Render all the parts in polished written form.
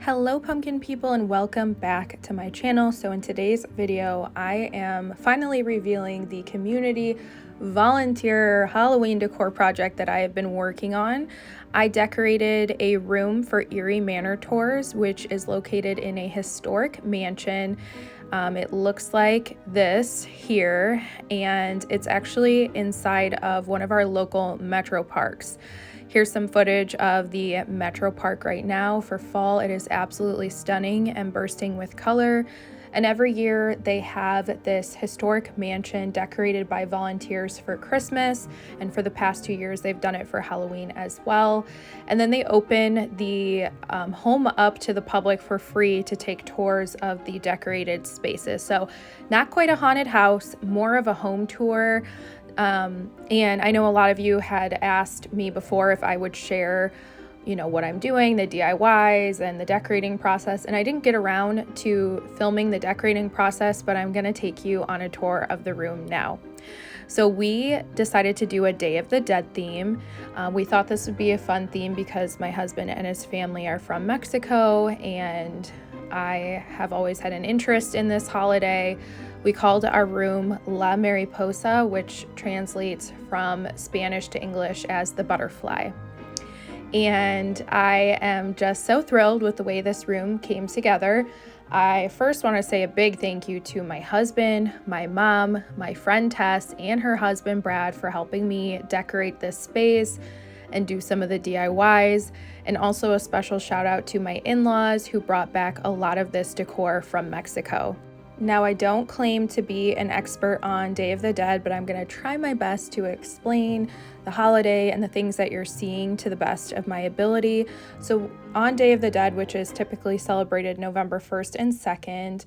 Hello pumpkin people and welcome back to my channel. So in today's video, I am finally revealing the community volunteer Halloween decor project that I have been working on. I decorated a room for Erie Manor Tours, which is located in a historic mansion. It looks like this here, and it's actually inside of one of our local metro parks. Here's some footage of the Metro Park right now. For fall, it is absolutely stunning and bursting with color. And every year they have this historic mansion decorated by volunteers for Christmas. And for the past 2 years, they've done it for Halloween as well. And then they open the home up to the public for free to take tours of the decorated spaces. So not quite a haunted house, more of a home tour. And I know a lot of you had asked me before if I would share, what I'm doing, the DIYs and the decorating process. And I didn't get around to filming the decorating process, but I'm going to take you on a tour of the room now. So we decided to do a Day of the Dead theme. We thought this would be a fun theme because my husband and his family are from Mexico, and I have always had an interest in this holiday. We called our room La Mariposa, which translates from Spanish to English as the butterfly. And I am just so thrilled with the way this room came together. I first want to say a big thank you to my husband, my mom, my friend Tess, and her husband Brad for helping me decorate this space and do some of the DIYs. And also a special shout out to my in-laws who brought back a lot of this decor from Mexico. Now, I don't claim to be an expert on Day of the Dead, but I'm going to try my best to explain the holiday and the things that you're seeing to the best of my ability. So on Day of the Dead, which is typically celebrated November 1st and 2nd,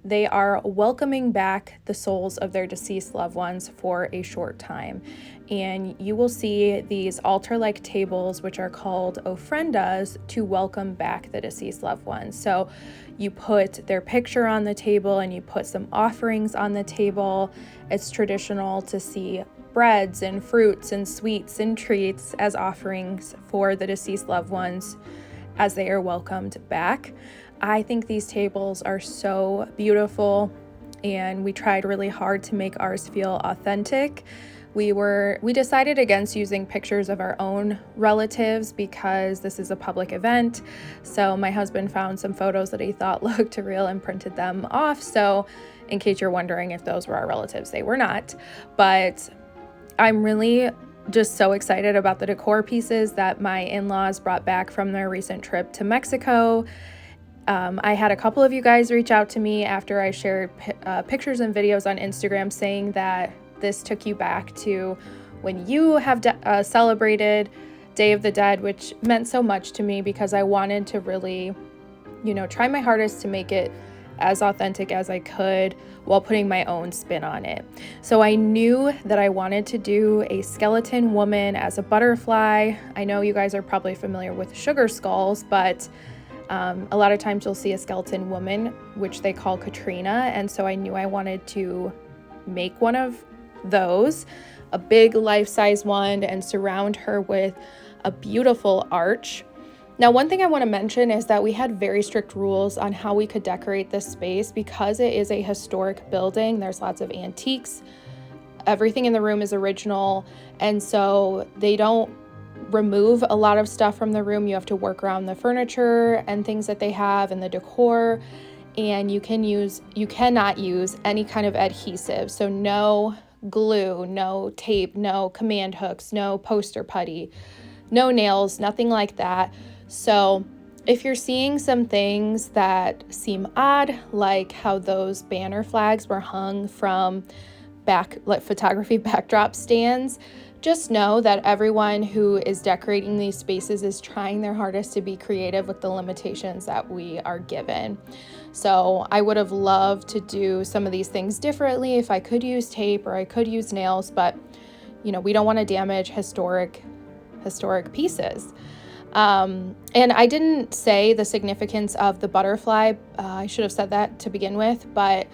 they are welcoming back the souls of their deceased loved ones for a short time. And you will see these altar-like tables, which are called ofrendas, to welcome back the deceased loved ones. So you put their picture on the table and you put some offerings on the table. It's traditional to see breads and fruits and sweets and treats as offerings for the deceased loved ones as they are welcomed back. I think these tables are so beautiful, and we tried really hard to make ours feel authentic. We decided against using pictures of our own relatives because this is a public event. So my husband found some photos that he thought looked real and printed them off. So in case you're wondering if those were our relatives, they were not. But I'm really just so excited about the decor pieces that my in-laws brought back from their recent trip to Mexico. I had a couple of you guys reach out to me after I shared pictures and videos on Instagram saying that this took you back to when you have celebrated Day of the Dead, which meant so much to me because I wanted to really, try my hardest to make it as authentic as I could while putting my own spin on it. So I knew that I wanted to do a skeleton woman as a butterfly. I know you guys are probably familiar with sugar skulls, but a lot of times you'll see a skeleton woman, which they call Katrina. And so I knew I wanted to make one of those, a big life-size one, and surround her with a beautiful arch. Now, one thing I want to mention is that we had very strict rules on how we could decorate this space because it is a historic building. There's lots of antiques. Everything in the room is original. And so they don't remove a lot of stuff from the room. You have to work around the furniture and things that they have and the decor. And you cannot use any kind of adhesive. So no glue, no tape, no command hooks, no poster putty, no nails, nothing like that. So if you're seeing some things that seem odd, like how those banner flags were hung from photography backdrop stands, just know that everyone who is decorating these spaces is trying their hardest to be creative with the limitations that we are given. So I would have loved to do some of these things differently if I could use tape or I could use nails, but we don't want to damage historic pieces. And I didn't say the significance of the butterfly. I should have said that to begin with, but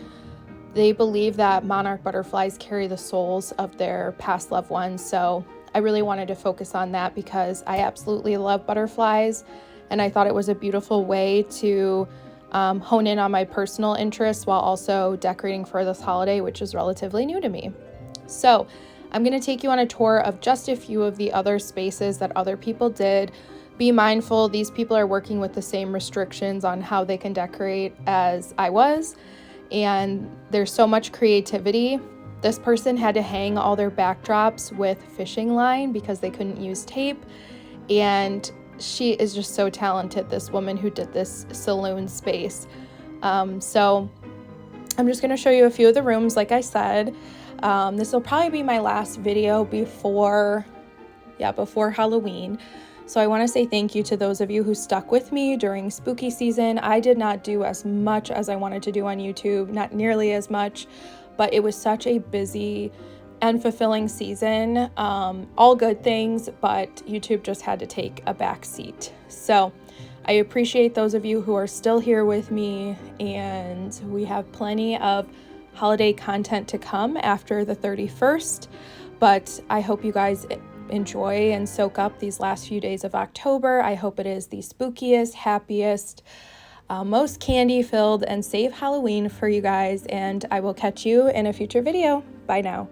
they believe that monarch butterflies carry the souls of their past loved ones. So I really wanted to focus on that because I absolutely love butterflies. and I thought it was a beautiful way to hone in on my personal interests while also decorating for this holiday, which is relatively new to me. So I'm going to take you on a tour of just a few of the other spaces that other people did. Be mindful, these people are working with the same restrictions on how they can decorate as I was, and there's so much creativity. This person had to hang all their backdrops with fishing line because they couldn't use tape, and she is just so talented, this woman who did this saloon space. So I'm just going to show you a few of the rooms. Like I said, this will probably be my last video before Halloween. So I want to say thank you to those of you who stuck with me during spooky season. I did not do as much as I wanted to do on YouTube, not nearly as much, but it was such a busy and fulfilling season. All good things, but YouTube just had to take a back seat. So I appreciate those of you who are still here with me, and we have plenty of holiday content to come after the 31st, but I hope you guys enjoy and soak up these last few days of October. I hope it is the spookiest, happiest, most candy-filled and safe Halloween for you guys, and I will catch you in a future video. Bye now.